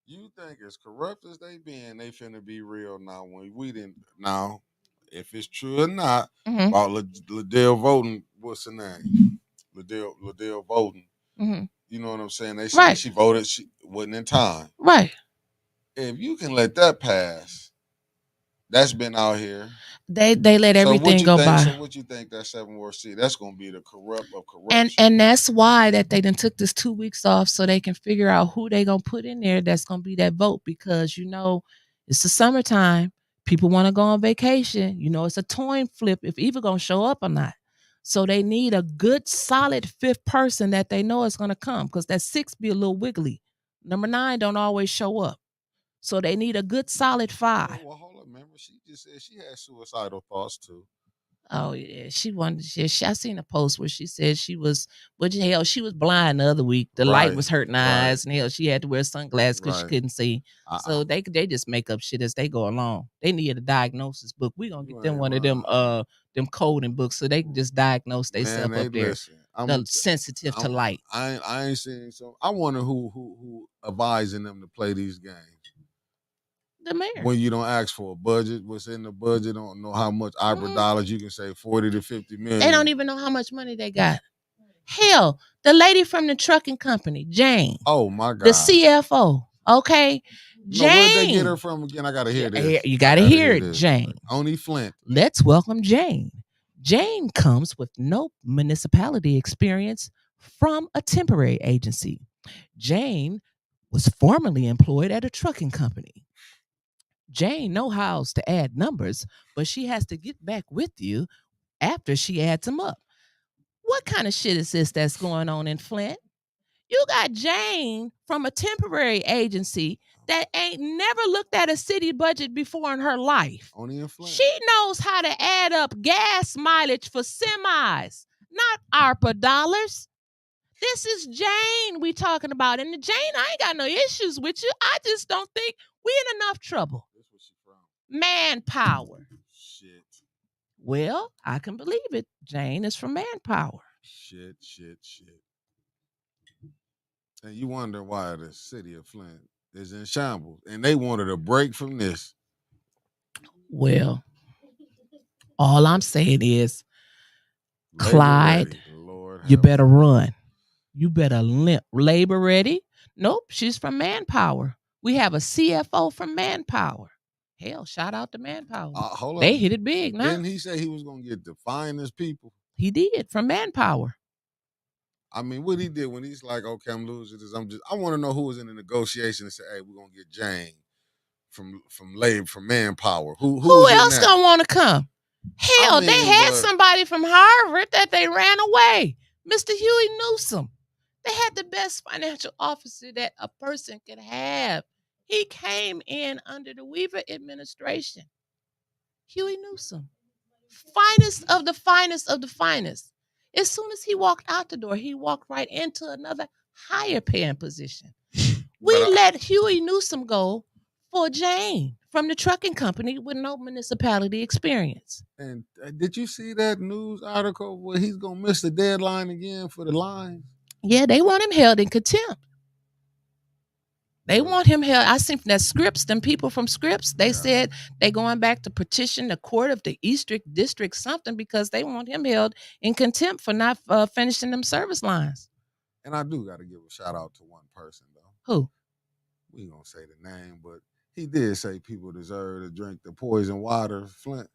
You think as corrupt as they been, they finna be real now when we didn't now, if it's true or not, about Liddell voting, what's her name? Liddell voting. You know what I'm saying? They said she voted, she wasn't in time. Right. If you can let that pass, that's been out here. They let everything go by. So what you think that 7th Ward seat? That's gonna be the corrupt of corruption. And that's why that they done took this 2 weeks off so they can figure out who they gonna put in there that's gonna be that vote, because it's the summertime. People want to go on vacation. It's a coin flip if Eva gonna show up or not. So they need a good solid 5th person that they know is gonna come, because that 6 be a little wiggly. Number 9 don't always show up. So they need a good solid 5. Well, hold up, remember she just said she had suicidal thoughts too. Oh yeah, she wanted. I seen a post where she said she was, she was blind the other week. The light was hurting her eyes, and she had to wear sunglasses because she couldn't see. So they just make up shit as they go along. They need a diagnosis book. We gonna get them one of them coding books so they can just diagnose themselves up there. I'm sensitive to light. I ain't seen so. I wonder who advising them to play these games. The mayor. When you don't ask for a budget, what's in the budget, don't know how much IBRA dollars you can say, 40 to 50 million. They don't even know how much money they got. Hell, the lady from the trucking company, Jane. Oh my God. The CFO. Okay. Jane. No, where'd they get her from again? I gotta hear this. You gotta hear it, Jane. Only Flint. Let's welcome Jane. Jane comes with no municipality experience from a temporary agency. Jane was formerly employed at a trucking company. Jane knows how to add numbers, but she has to get back with you after she adds them up. What kind of shit is this that's going on in Flint? You got Jane from a temporary agency that ain't never looked at a city budget before in her life. Only in Flint. She knows how to add up gas mileage for semis, not ARPA dollars. This is Jane we talking about. And Jane, I ain't got no issues with you. I just don't think we in enough trouble. That's where she from. Manpower. Shit. Well, I can believe it. Jane is from Manpower. Shit. And you wonder why the city of Flint is in shambles. And they wanted a break from this. Well, all I'm saying is, Clyde, you better run. You better limp. Labor ready? Nope, she's from Manpower. We have a CFO from Manpower. Hell, shout out to Manpower. They hit it big now. Didn't he say he was going to get the finest people? He did, from Manpower. I mean, what he did when he's like, okay, I'm losing this. I want to know who was in the negotiation and said, hey, we're going to get Jane from labor, from Manpower. Who else going to want to come? Hell, they had somebody from Harvard that they ran away. Mr. Huey Newsom. They had the best financial officer that a person could have. He came in under the Weaver administration. Huey Newsom. Finest of the finest of the finest. As soon as he walked out the door, he walked right into another higher paying position. We let Huey Newsom go for Jane from the trucking company with no municipality experience. And did you see that news article where he's going to miss the deadline again for the lines? Yeah, they want him held in contempt. They want him held. I seen that Scripps, them people from Scripps, they said they going back to petition the court of the East District something because they want him held in contempt for not finishing them service lines. And I do got to give a shout out to one person, though. Who? We ain't going to say the name, but He did say people deserve to drink the poison water, Flint.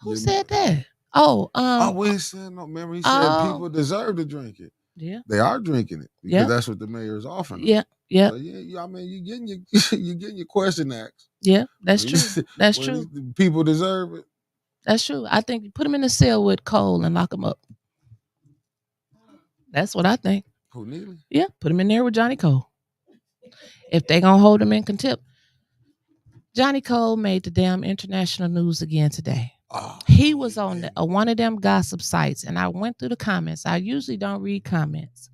Who said that? Oh, we ain't saying no. Remember, he said oh, people deserve to drink it. yeah, They are drinking it because yeah, that's what the mayor is offering them. yeah, yeah. So I mean, you getting your you getting your question asked. Yeah, that's When true. That's true. People deserve it. That's true. I think you put him in a cell with Cole and lock him up. That's what I think. Who, Neely? Yeah, put him in there with Johnny Cole. If they gonna hold him in contempt. Johnny Cole made the damn international news again today. Oh, he was on one of them gossip sites, and I went through the comments. I usually don't read comments,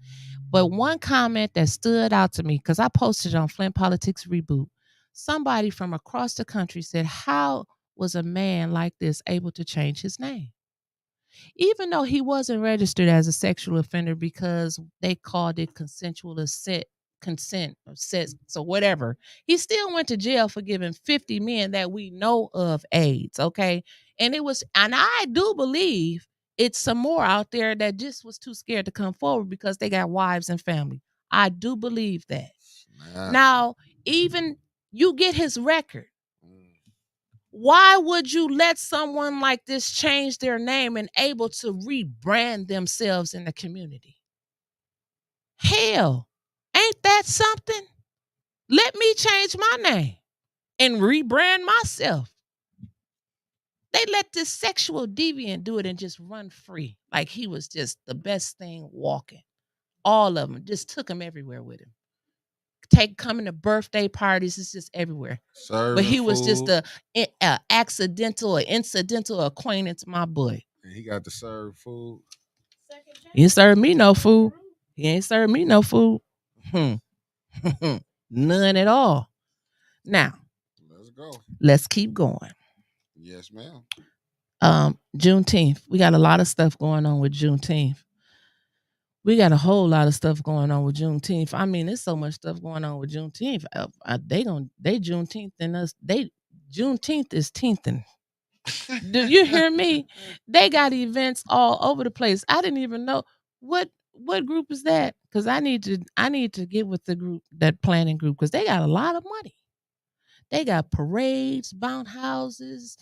but one comment that stood out to me, because I posted on Flint Politics Reboot, somebody from across the country said, how was a man like this able to change his name? Even though he wasn't registered as a sexual offender because they called it consensual consent or sex or whatever, he still went to jail for giving 50 men that we know of AIDS. Okay. And I do believe it's some more out there that just was too scared to come forward because they got wives and family. I do believe that. Now, even you get his record. Why would you let someone like this change their name and able to rebrand themselves in the community? Hell, ain't that something? Let me change my name and rebrand myself. They let this sexual deviant do it and just run free like he was just the best thing walking. All of them just took him everywhere with him. Coming to birthday parties, it's just everywhere. But he was just a accidental or incidental acquaintance, my boy. And he got to serve food. He ain't served me no food. He ain't served me no food. None at all. Now, let's go. Let's keep going. Yes, ma'am. Juneteenth. We got a lot of stuff going on with Juneteenth. We got a whole lot of stuff going on with Juneteenth. I mean, there's so much stuff going on with Juneteenth. They Juneteenth and us. Juneteenth is teenthing. Do you hear me? They got events all over the place. I didn't even know what group is that, because I need to get with the group, that planning group, because they got a lot of money. They got parades, bounce houses,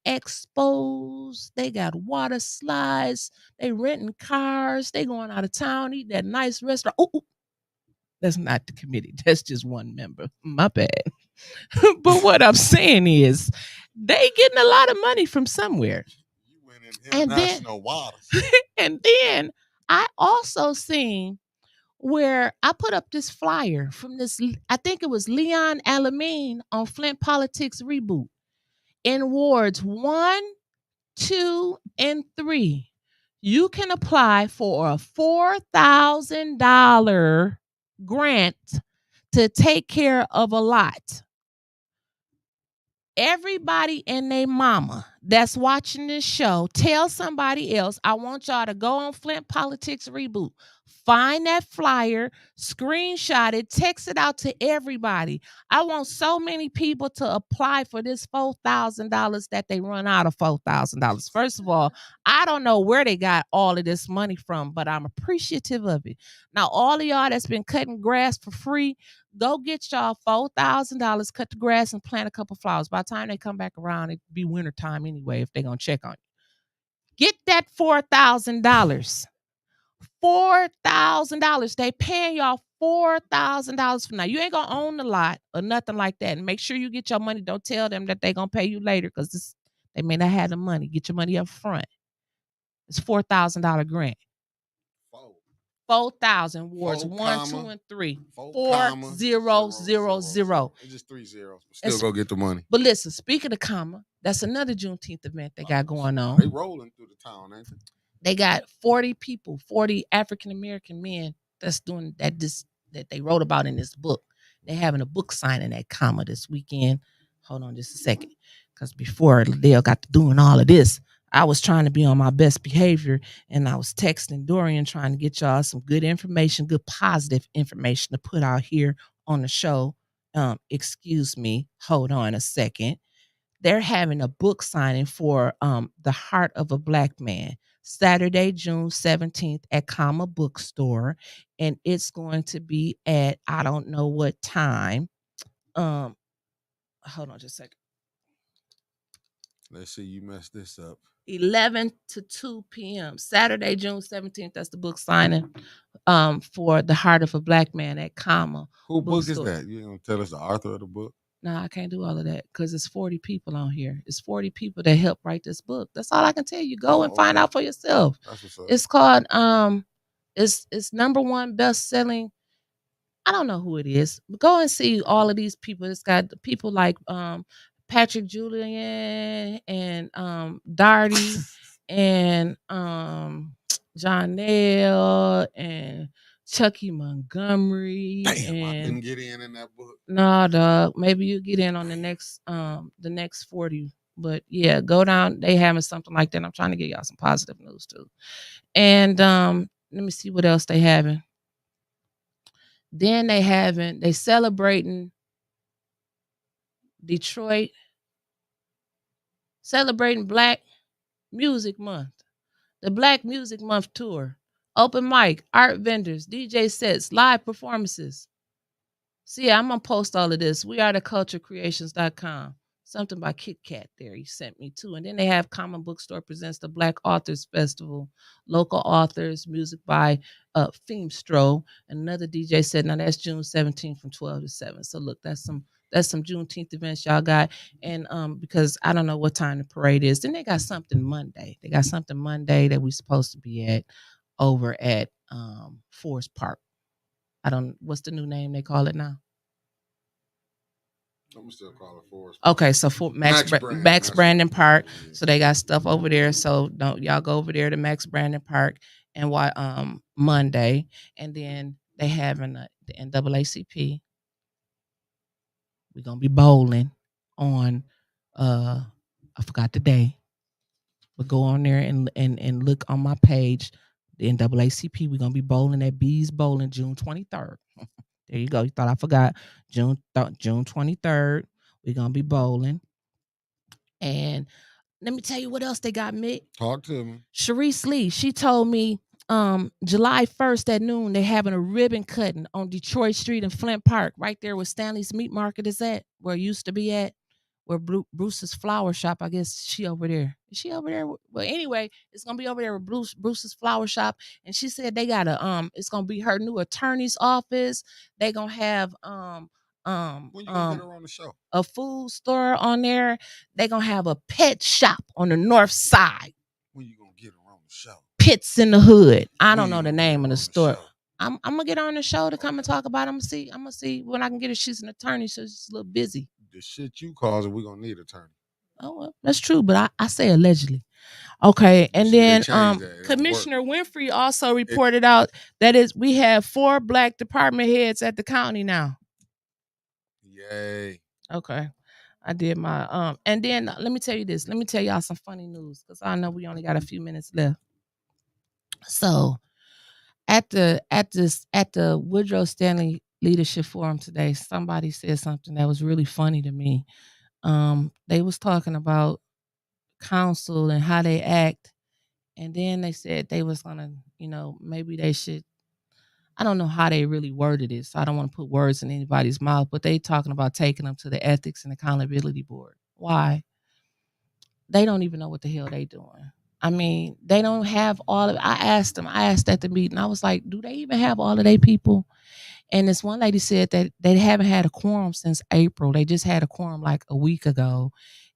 expos. They got water slides. They renting cars. They going out of town, eating at nice restaurant. Oh, that's not the committee. That's just one member. My bad. But what I'm saying is, they getting a lot of money from somewhere. You went in international waters. And then I also seen where I put up this flyer from this, I think it was Leon Alamine on Flint Politics Reboot. In wards 1, 2, and 3, you can apply for a $4,000 grant to take care of a lot. Everybody and their mama that's watching this show, tell somebody else. I want y'all to go on Flint Politics Reboot. Find that flyer, screenshot it, text it out to everybody. I want so many people to apply for this $4,000 that they run out of $4,000. First of all, I don't know where they got all of this money from, but I'm appreciative of it. Now, all of y'all that's been cutting grass for free, go get y'all $4,000, cut the grass, and plant a couple flowers. By the time they come back around, it'd be wintertime anyway if they're going to check on you. Get that $4,000. $4,000. They paying y'all $4,000 from now. You ain't going to own the lot or nothing like that. And make sure you get your money. Don't tell them that they're going to pay you later, because they may not have the money. Get your money up front. It's $4,000 grant. 4,000 wards 1, 2, and 3. 4000. It's just 3 zeros. Still go get the money. But listen, speaking of comma, that's another Juneteenth event they got going on. They rolling through the town, ain't they? They got 40 people, 40 African American men that's doing that they wrote about in this book. They're having a book signing at comma this weekend. Hold on just a second, because before Liddell got to doing all of this, I was trying to be on my best behavior, and I was texting Dorian trying to get y'all some good information, good positive information to put out here on the show. Excuse me. Hold on a second. They're having a book signing for The Heart of a Black Man, Saturday, June 17th at Comma Bookstore. And it's going to be at, I don't know what time. Um, hold on just a second. Let's see, you messed this up. 11 to 2 p.m. Saturday, June 17th. That's the book signing for The Heart of a Black Man at Comma. Who book is Bookstore. that? You gonna tell us the author of the book? No, I can't do all of that because it's 40 people on here. It's 40 people that help write this book. That's all I can tell you. Go and find out for yourself. That's what's up. It's called it's number one best selling. I don't know who it is, but go and see all of these people. It's got people like Patrick Julian and Darty and John Nail and Chucky Montgomery. Damn, I and didn't get in that book. Nah, dog. Maybe you get in on the next 40. But yeah, go down. They having something like that. I'm trying to get y'all some positive news too. And let me see what else they having. Then they celebrating Detroit, celebrating Black Music Month. The Black Music Month tour. Open mic, art vendors, DJ sets, live performances. So yeah, I'm gonna post all of this. We are the culturecreations.com. Something by Kit Kat there he sent me too. And then they have Common Bookstore presents the Black Authors Festival. Local authors, music by Femstro, and another DJ set. Now that's June 17th from 12 to 7. So look, that's some Juneteenth events y'all got. And because I don't know what time the parade is. Then they got something Monday. They got something Monday that we supposed to be at over at Forest Park. What's the new name they call it now? I'm still calling Forest Park. Okay, so for Max Brandon Park. So they got stuff over there. So don't y'all go over there to Max Brandon Park and why Monday. And then they having the NAACP. We're gonna be bowling on I forgot the day. But go on there and look on my page, the NAACP. We're gonna be bowling at Bees Bowling June 23rd. There you go. You thought I forgot. June 23rd. We're gonna be bowling. And let me tell you what else they got, Mick. Talk to me. Sharice Lee, she told me July 1st at noon, they're having a ribbon cutting on Detroit Street in Flint Park, right there where Stanley's Meat Market is at, where it used to be at, where Bruce's Flower Shop. I guess she over there. Is she over there? Well, anyway, it's gonna be over there with Bruce's Flower Shop, and she said they got it's gonna be her new attorney's office. They gonna have when you gonna get her on the show? A food store on there. They gonna have a pet shop on the north side. When you gonna get her on the show? Pits in the Hood. I don't know the name of the store. I'm gonna get her on the show to come and talk about it. I'm gonna see when I can get her. She's an attorney, so she's a little busy. The shit you causing, we're gonna need an attorney. Oh well, that's true, but I say allegedly. Okay, and then Commissioner Winfrey also reported out that we have 4 Black department heads at the county now. Yay. Okay. I did my and then let me tell you this. Let me tell y'all some funny news because I know we only got a few minutes left. So at the Woodrow Stanley Leadership Forum today, somebody said something that was really funny to me. They was talking about council and how they act, and then they said they was gonna, maybe they should. I don't know how they really worded it, so I don't want to put words in anybody's mouth, but they talking about taking them to the Ethics and Accountability Board. Why? They don't even know what the hell they doing. I mean, they don't have all of it. I asked at the meeting, I was like, do they even have all of their people? And this one lady said that they haven't had a quorum since April. They just had a quorum like a week ago.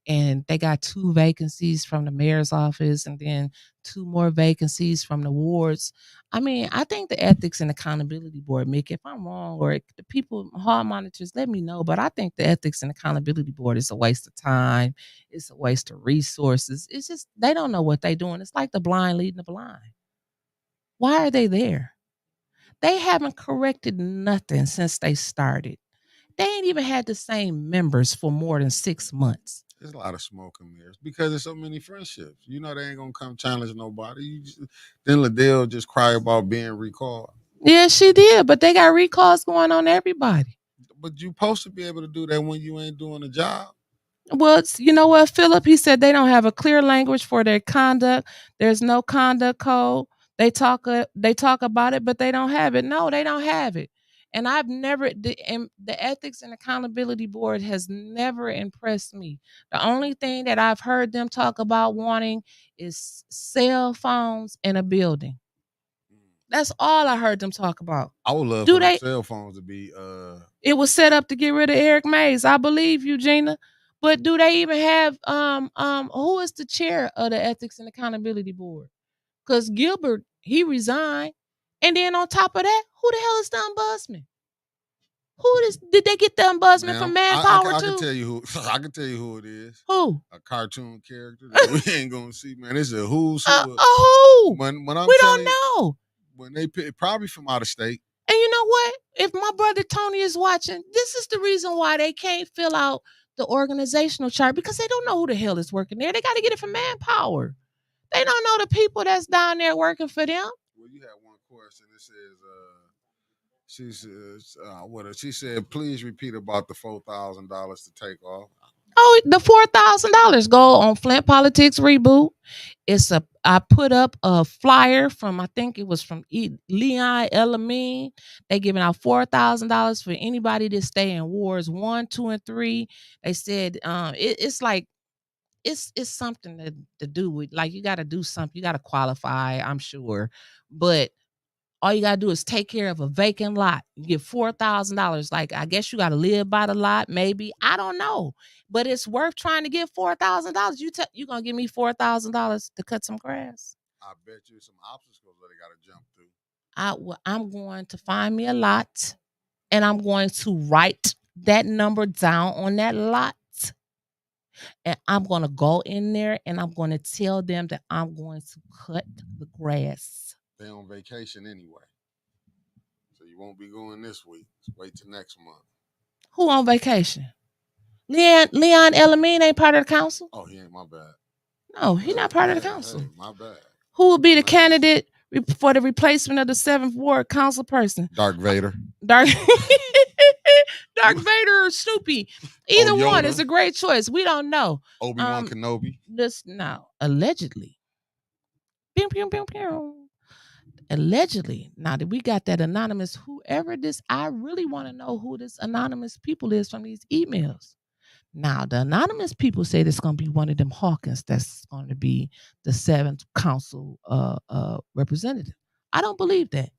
And they got 2 vacancies from the mayor's office and then 2 more vacancies from the wards. I mean, I think the Ethics and Accountability Board, Mick, if I'm wrong, or the people, hall monitors, let me know. But I think the Ethics and Accountability Board is a waste of time. It's a waste of resources. It's just, they don't know what they're doing. It's like the blind leading the blind. Why are they there? They haven't corrected nothing since they started. They ain't even had the same members for more than 6 months. There's a lot of smoke and mirrors because there's so many friendships. You know they ain't gonna come challenge nobody. Then Liddell just cry about being recalled. Yeah, she did, but they got recalls going on everybody. But you supposed to be able to do that when you ain't doing a job. Well, you know what, Philip? He said they don't have a clear language for their conduct. There's no conduct code. They talk about it, but they don't have it. No, they don't have it. And I've never the Ethics and Accountability Board has never impressed me. The only thing that I've heard them talk about wanting is cell phones in a building. That's all I heard them talk about. I would love Do for them they? cell phones to be It was set up to get rid of Eric Mays. I believe you, Gina. But do they even have who is the chair of the Ethics and Accountability Board? Because Gilbert, he resigned. And then on top of that, who the hell is the ombudsman? Did they get the ombudsman from Manpower I too? can tell you who I can tell you who it is. Who? A cartoon character that we ain't gonna see, man. It's a who's who. Who? When I'm we don't know. When they pick, probably from out of state. And you know what? If my brother Tony is watching, this is the reason why they can't fill out the organizational chart, because they don't know who the hell is working there. They got to get it from Manpower. They don't know the people that's down there working for them. Well, you had one question that says, she said, please repeat about the $4,000 to take off. Oh, the $4,000 go on Flint Politics Reboot. I put up a flyer from, I think it was from Leon Elamine. They giving out $4,000 for anybody that stay in wards 1, 2, and 3. They said it's like it's something to do with, like, you got to do something. You got to qualify, I'm sure, but all you gotta do is take care of a vacant lot. You get $4,000. Like, I guess you gotta live by the lot, maybe. I don't know, but it's worth trying to get $4,000. You gonna give me $4,000 to cut some grass? I bet you some obstacles that I gotta jump through. I'm going to find me a lot, and I'm going to write that number down on that lot, and I'm gonna go in there and I'm gonna tell them that I'm going to cut the grass. They're on vacation anyway, so you won't be going this week. Wait till next month. Who on vacation? Leon Elamine ain't part of the council. Oh, he ain't. My bad. No, he's not part of the council. Hey, my bad. Who will be the candidate for the replacement of the 7th Ward council person? Dark Vader. Dark Vader or Snoopy. Either one is a great choice. We don't know. Obi-Wan Kenobi. Allegedly. Pew, pew, pew, pew. Allegedly. Now that we got that anonymous, whoever this, I really want to know who this anonymous people is from these emails. Now, the anonymous people say it's going to be one of them Hawkins that's going to be the 7th council representative. I don't believe that.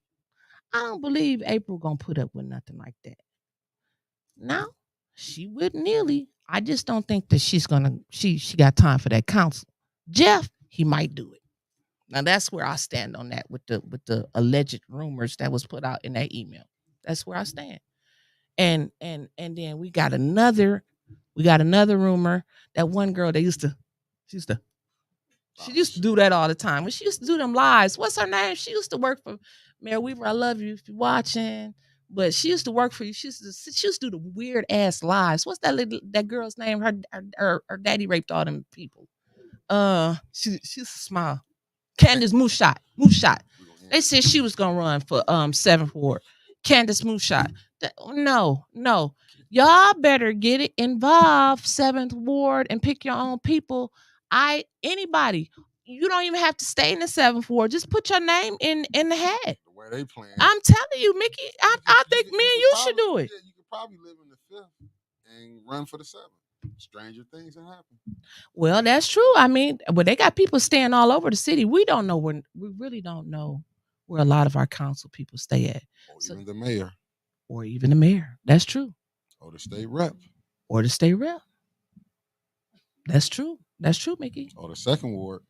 I don't believe April going to put up with nothing like that. Now, she would nearly. I just don't think that she's going to, she got time for that council. Jeff, he might do it. Now, that's where I stand on that with the alleged rumors that was put out in that email. That's where I stand. And then we got another rumor that one girl she used to do that all the time. When she used to do them lives, what's her name? She used to work for Mayor Weaver. I love you if you're watching. But she used to work for you. She used to do the weird ass lives. What's that girl's name? Her daddy raped all them people. She used to smile. Candace Moonshot. They said she was gonna run for 7th Ward. Candace Moonshot. No. Y'all better get it involved, 7th Ward, and pick your own people. Anybody. You don't even have to stay in the 7th Ward. Just put your name in the hat. The way they playing. I'm telling you, Mickey. I think me and you should do it. Yeah, you could probably live in the 5th and run for the 7th. Stranger things have happened. Well, that's true. I mean, they got people staying all over the city. We don't know where. We really don't know where a lot of our council people stay at. Even the mayor. Or even the mayor. That's true. Or the state rep. That's true. That's true, Mickey. Or the 2nd Ward.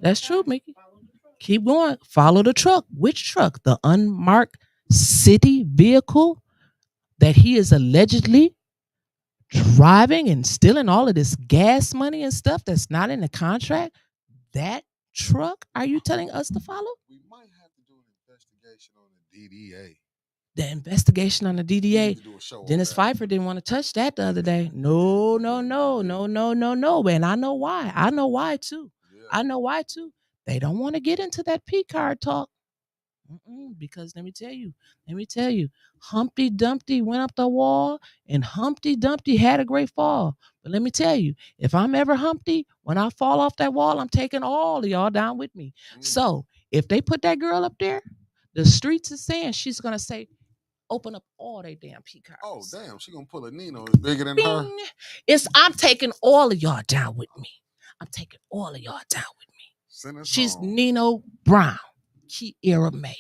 That's true, Mickey. Keep going. Follow the truck. Which truck? The unmarked city vehicle that he is allegedly driving and stealing all of this gas money and stuff that's not in the contract. That truck, are you telling us to follow? We might have to do an investigation on the DDA. The investigation on the DDA. Dennis Pfeiffer didn't want to touch that the other day. No. And I know why. Too. Yeah. I know why too. They don't want to get into that P card talk. Because let me tell you, Humpty Dumpty went up the wall and Humpty Dumpty had a great fall. But let me tell you, if I'm ever Humpty, when I fall off that wall, I'm taking all of y'all down with me. So if they put that girl up there, The streets is saying she's gonna say, open up all they damn peacocks. Oh damn, she gonna pull a Nino. It's bigger than her. I'm taking all of y'all down with me. I'm taking all of y'all down with me. She's home. Nino Brown, Kiera May.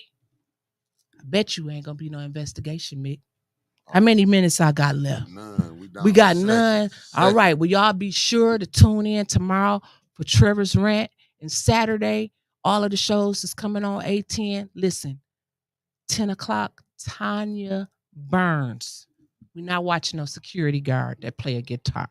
I bet you ain't gonna be no investigation, Mick. How many minutes I got left? None. We got none. All right. Well, y'all be sure to tune in tomorrow for Trevor's Rant. And Saturday, all of the shows is coming on 8:10. Listen, 10 o'clock, Tanya Burns. We're not watching no security guard that play a guitar.